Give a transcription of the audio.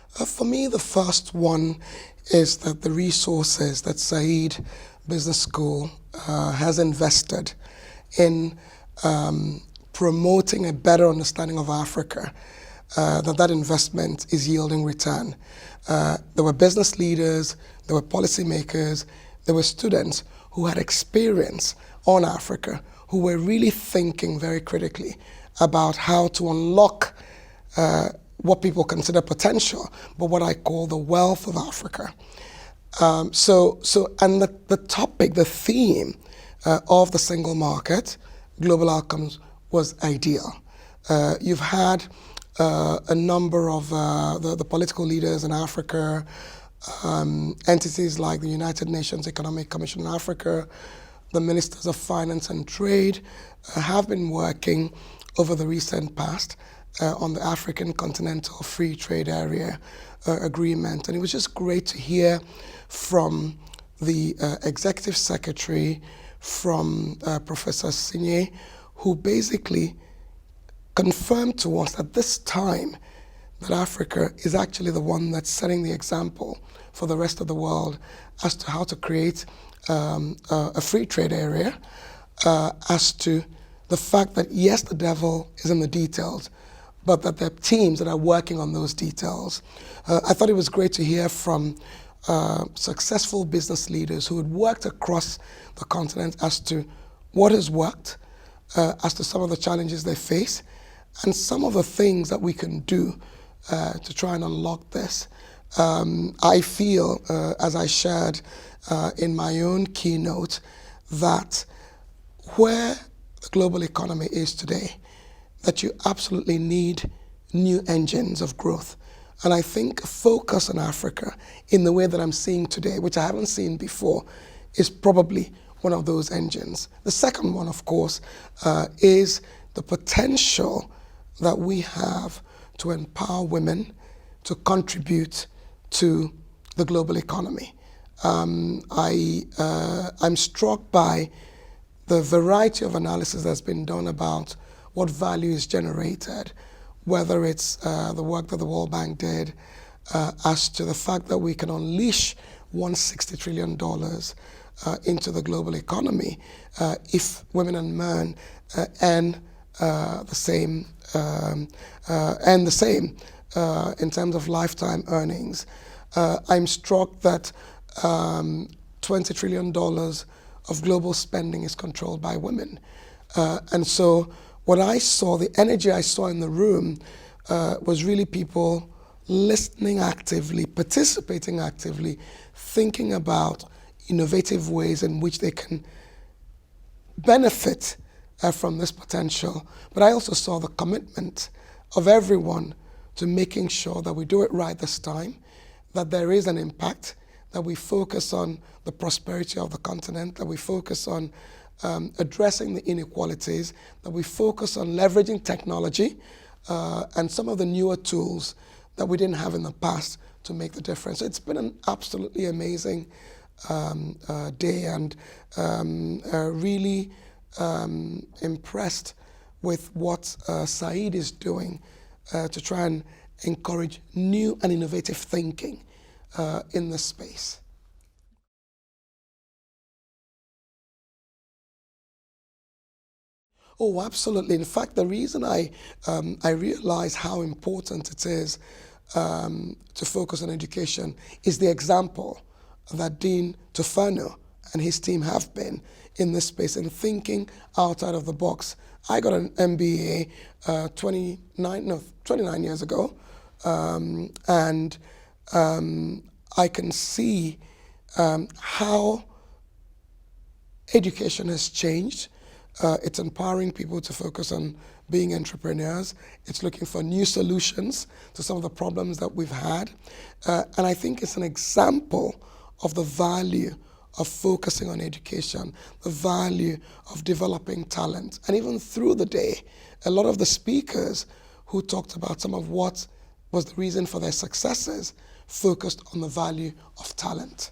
For me, the first one is that the resources that Saïd Business School has invested in promoting a better understanding of Africa, that investment is yielding return. There were business leaders, there were policymakers, there were students who had experience on Africa, who were really thinking very critically about how to unlock what people consider potential, but what I call the wealth of Africa. And the topic, the theme of the single market, global outcomes, was ideal. You've had a number of the political leaders in Africa, entities like the United Nations Economic Commission in Africa, the ministers of finance and trade have been working over the recent past on the African Continental Free Trade Area agreement. And it was just great to hear from the executive secretary, from Professor Signé, who basically confirmed to us at this time that Africa is actually the one that's setting the example for the rest of the world as to how to create a free trade area, as to the fact that yes, the devil is in the details, but that there are teams that are working on those details. I thought it was great to hear from successful business leaders who had worked across the continent as to what has worked, as to some of the challenges they face, and some of the things that we can do to try and unlock this. I feel, as I shared in my own keynote, that where the global economy is today, that you absolutely need new engines of growth. And I think a focus on Africa in the way that I'm seeing today, which I haven't seen before, is probably one of those engines. The second one, of course, is the potential that we have to empower women to contribute to the global economy. I'm struck by the variety of analysis that's been done about what value is generated, whether it's the work that the World Bank did as to the fact that we can unleash $160 trillion into the global economy if women and men earn the same in terms of lifetime earnings. I'm struck that $20 trillion of global spending is controlled by women. And so what I saw, the energy I saw in the room was really people listening actively, participating actively, thinking about innovative ways in which they can benefit from this potential. But I also saw the commitment of everyone to making sure that we do it right this time, that there is an impact, that we focus on the prosperity of the continent, that we focus on addressing the inequalities, that we focus on leveraging technology and some of the newer tools that we didn't have in the past to make the difference. It's been an absolutely amazing day, and really impressed with what Saïd is doing to try and encourage new and innovative thinking in this space. Oh, absolutely. In fact, the reason I realize how important it is to focus on education is the example that Dean Tufano and his team have been in this space and thinking outside of the box. I got an MBA 29 years ago, and I can see how education has changed. It's empowering people to focus on being entrepreneurs. It's looking for new solutions to some of the problems that we've had. And I think it's an example of the value of focusing on education, the value of developing talent. And even through the day, a lot of the speakers who talked about some of what was the reason for their successes focused on the value of talent.